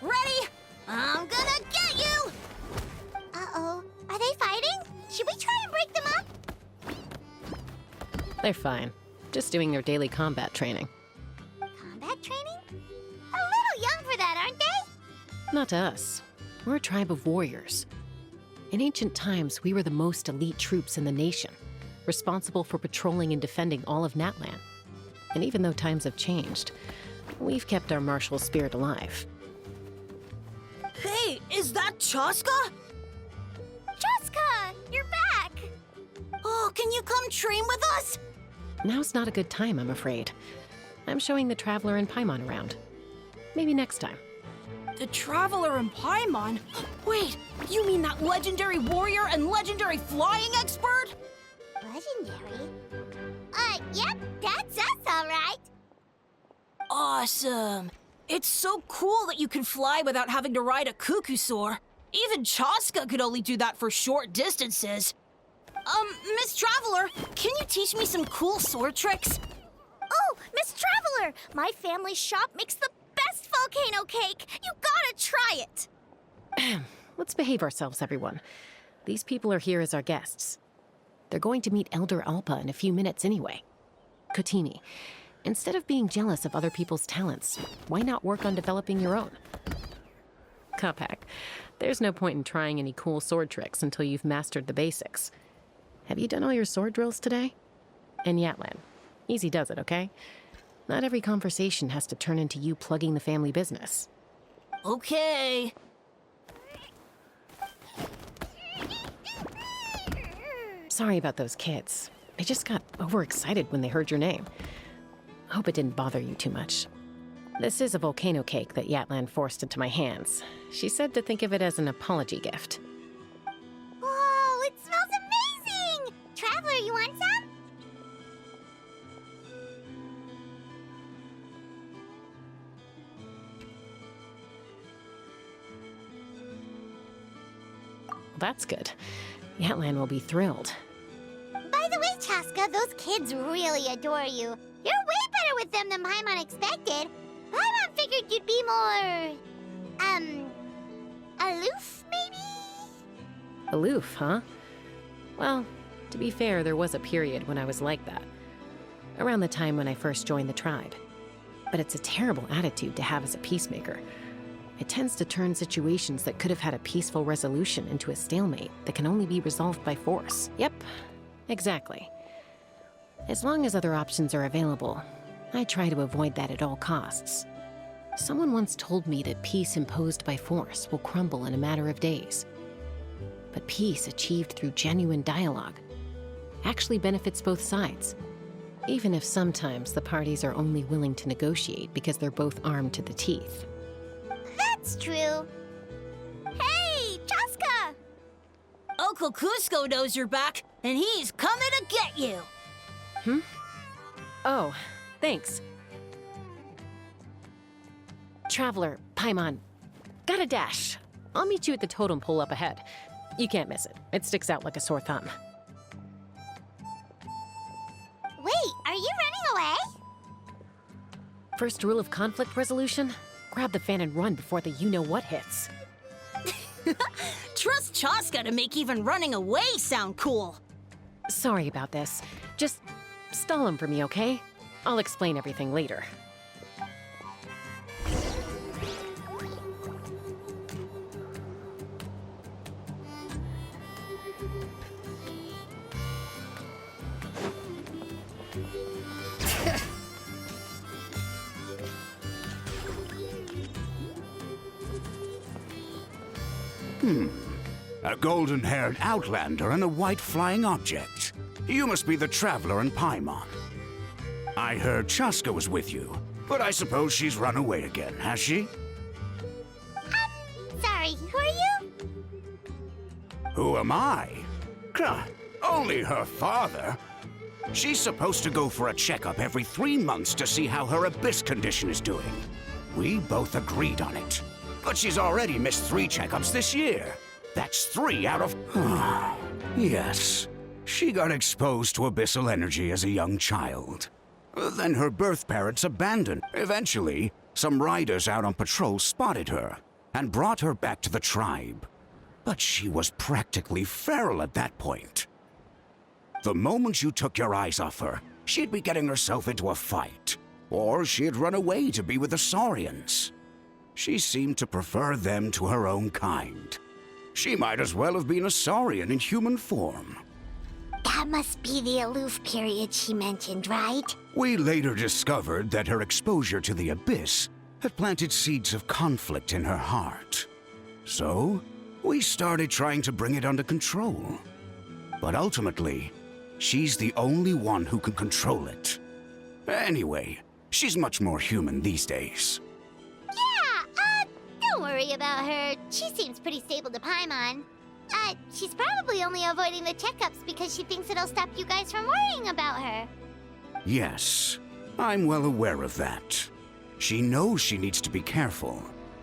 Ready? I'm gonna get you! Uh-oh. Are they fighting? Should we try and break them up? They're fine. Just doing their daily combat training. Combat training? A little young for that, aren't they? Not to us. We're a tribe of warriors. In ancient times, we were the most elite troops in the nation, responsible for patrolling and defending all of Natlan. And even though times have changed, we've kept our martial spirit alive. Hey, is that CHASCA? CHASCA! You're back! Oh, can you come train with us? Now's not a good time, I'm afraid. I'm showing the Traveler and Paimon around. Maybe next time. The Traveler and Paimon? Wait, you mean that legendary warrior and legendary flying expert? Legendary? Yep, that's us, all right. Awesome. It's so cool that you can fly without having to ride a cuckoosaur. Even CHASCA could only do that for short distances. Miss Traveler, can you teach me some cool sword tricks? Oh, Miss Traveler! My family's shop makes the best volcano cake! You gotta try it! Let's behave ourselves, everyone. These people are here as our guests. They're going to meet Elder Alpa in a few minutes anyway. Kotini, instead of being jealous of other people's talents, why not work on developing your own? Kapak, there's no point in trying any cool sword tricks until you've mastered the basics. Have you done all your sword drills today? And Yatlan, easy does it, okay? Not every conversation has to turn into you plugging the family business. Okay. Sorry about those kids. They just got overexcited when they heard your name. Hope it didn't bother you too much. This is a volcano cake that Yatlan forced into my hands. She said to think of it as an apology gift. Whoa, it smells amazing! Traveler, you want some? That's good. Yatlan will be thrilled. By the way, Chaska, those kids really adore you. You're way better with them than Paimon expected. Paimon figured you'd be more... aloof, maybe? Aloof, huh? Well, to be fair, there was a period when I was like that. Around the time when I first joined the tribe. But it's a terrible attitude to have as a peacemaker. It tends to turn situations that could have had a peaceful resolution into a stalemate that can only be resolved by force. Yep, exactly. As long as other options are available, I try to avoid that at all costs. Someone once told me that peace imposed by force will crumble in a matter of days. But peace achieved through genuine dialogue actually benefits both sides, even if sometimes the parties are only willing to negotiate because they're both armed to the teeth. That's true. Hey, Chaska! Uncle Cusco knows you're back, and he's coming to get you. Oh, thanks. Traveler, Paimon, gotta dash. I'll meet you at the totem pole up ahead. You can't miss it. It sticks out like a sore thumb. Wait, are you running away? First rule of conflict resolution? Grab the fan and run before the you-know-what hits. Trust CHASCA to make even running away sound cool. Sorry about this. Just stall him for me, okay? I'll explain everything later. A golden-haired outlander and a white flying object. You must be the Traveler and Paimon. I heard CHASCA was with you, but I suppose she's run away again, has she? Sorry, who are you? Who am I? Only her father. She's supposed to go for a checkup every 3 months to see how her abyss condition is doing. We both agreed on it. But she's already missed 3 checkups this year. That's 3 out of... Yes. She got exposed to abyssal energy as a young child. Then her birth parents abandoned. Eventually, some riders out on patrol spotted her and brought her back to the tribe. But she was practically feral at that point. The moment you took your eyes off her, she'd be getting herself into a fight, or she'd run away to be with the Saurians. She seemed to prefer them to her own kind. She might as well have been a Saurian in human form. That must be the aloof period she mentioned, right? We later discovered that her exposure to the Abyss had planted seeds of conflict in her heart. So, we started trying to bring it under control. But ultimately, she's the only one who can control it. Anyway, she's much more human these days. Yeah, don't worry about her. She seems pretty stable to Paimon. She's probably only avoiding the checkups because she thinks it'll stop you guys from worrying about her. Yes, I'm well aware of that. She knows she needs to be careful.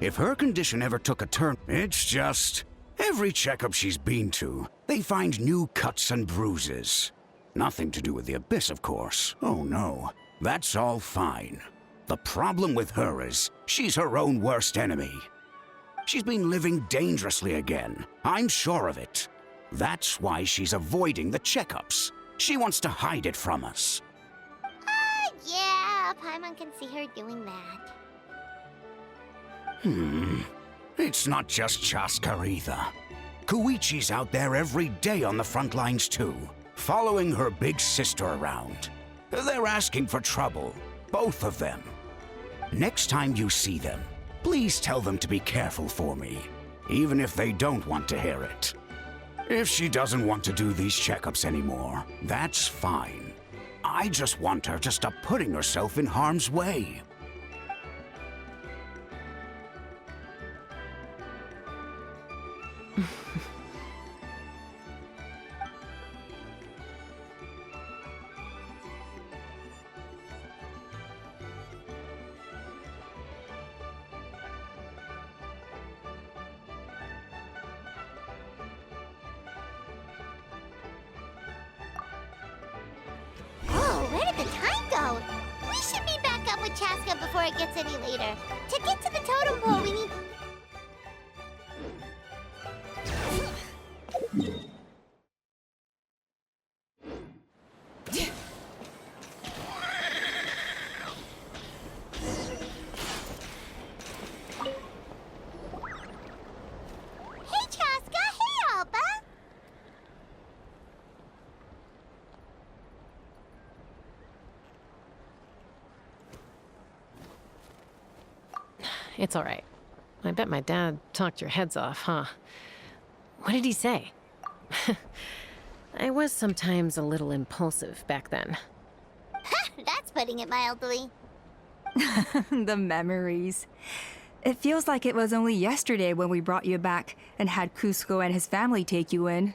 If her condition ever took a turn, it's just... every checkup she's been to, they find new cuts and bruises. Nothing to do with the Abyss, of course. Oh no, that's all fine. The problem with her is, she's her own worst enemy. She's been living dangerously again. I'm sure of it. That's why she's avoiding the checkups. She wants to hide it from us. Yeah, Paimon can see her doing that. It's not just CHASCA either. Koichi's out there every day on the front lines too, following her big sister around. They're asking for trouble, both of them. Next time you see them, please tell them to be careful for me, even if they don't want to hear it. If she doesn't want to do these checkups anymore, that's fine. I just want her to stop putting herself in harm's way. Oh, where did the time go? We should be back up with CHASCA before it gets any later. To get to the totem pole, we need... Hey, CHASCA! Hey, Alba! It's all right. I bet my dad talked your heads off, huh? What did he say? I was sometimes a little impulsive back then. That's putting it mildly. The memories. It feels like it was only yesterday when we brought you back and had Cusco and his family take you in.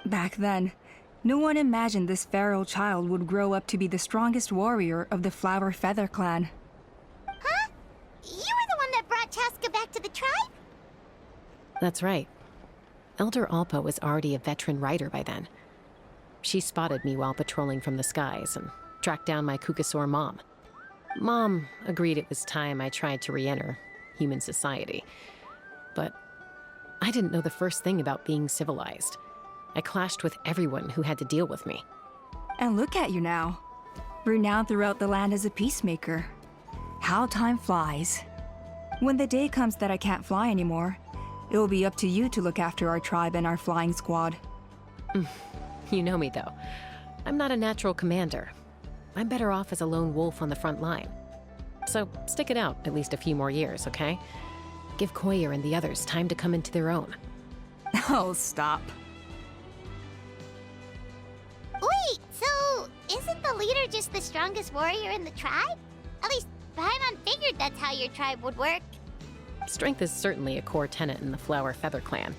Back then, no one imagined this feral child would grow up to be the strongest warrior of the Flower Feather clan. Huh? You were the one that brought CHASCA back to the tribe? That's right. Elder Alpa was already a veteran rider by then. She spotted me while patrolling from the skies and tracked down my Kukasaur mom. Mom agreed it was time I tried to re-enter human society. But I didn't know the first thing about being civilized. I clashed with everyone who had to deal with me. And look at you now, renowned throughout the land as a peacemaker. How time flies. When the day comes that I can't fly anymore, it will be up to you to look after our tribe and our flying squad. You know me, though. I'm not a natural commander. I'm better off as a lone wolf on the front line. So stick it out at least a few more years, okay? Give Koyer and the others time to come into their own. Oh, stop. Wait, so isn't the leader just the strongest warrior in the tribe? At least Paimon figured that's how your tribe would work. Strength is certainly a core tenet in the Flower Feather clan.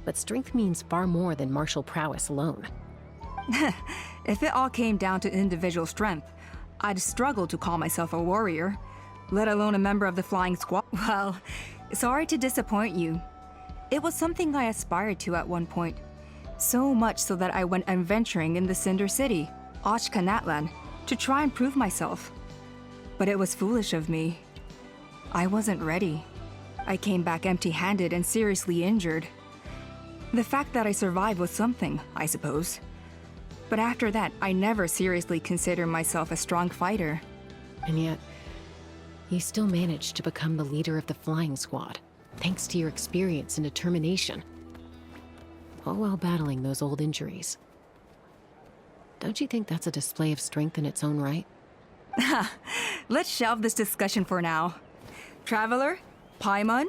But strength means far more than martial prowess alone. If it all came down to individual strength, I'd struggle to call myself a warrior, let alone a member of the flying squad. Well, sorry to disappoint you. It was something I aspired to at one point. So much so that I went adventuring in the Cinder City, Ochka Natlan, to try and prove myself. But it was foolish of me. I wasn't ready. I came back empty-handed and seriously injured. The fact that I survived was something, I suppose. But after that, I never seriously considered myself a strong fighter. And yet, you still managed to become the leader of the flying squad, thanks to your experience and determination. All while battling those old injuries. Don't you think that's a display of strength in its own right? Let's shelve this discussion for now. Traveler, Paimon,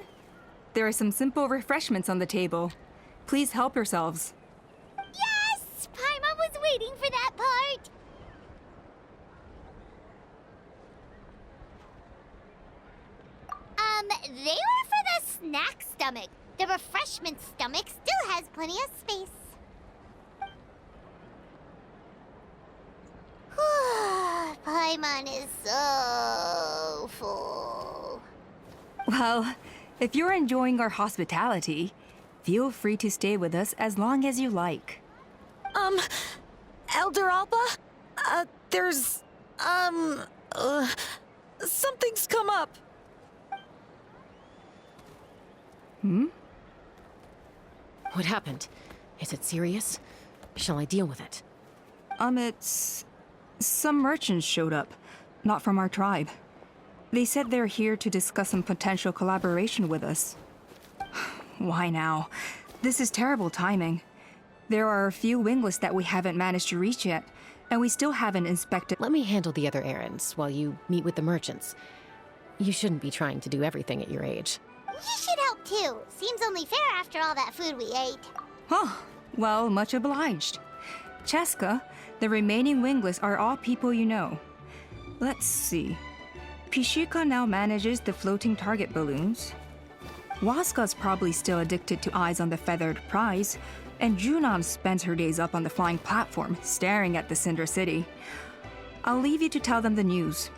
there are some simple refreshments on the table. Please help yourselves. Yes! Paimon was waiting for that part! They were for the snack stomach. The refreshment stomach still has plenty of space. Paimon is so full. Well, if you're enjoying our hospitality, feel free to stay with us as long as you like. Elder Alba? Something's come up. What happened? Is it serious? Shall I deal with it? It's... Some merchants showed up, not from our tribe. They said they're here to discuss some potential collaboration with us. Why now? This is terrible timing. There are a few wingless that we haven't managed to reach yet, and we still haven't inspected. Let me handle the other errands while you meet with the merchants. You shouldn't be trying to do everything at your age. You should help too. Seems only fair after all that food we ate. Huh. Well, much obliged. CHASCA, the remaining wingless are all people you know. Let's see. Pishika now manages the floating target balloons. Waska's probably still addicted to eyes on the feathered prize, and Junam spends her days up on the flying platform, staring at the Cinder City. I'll leave you to tell them the news.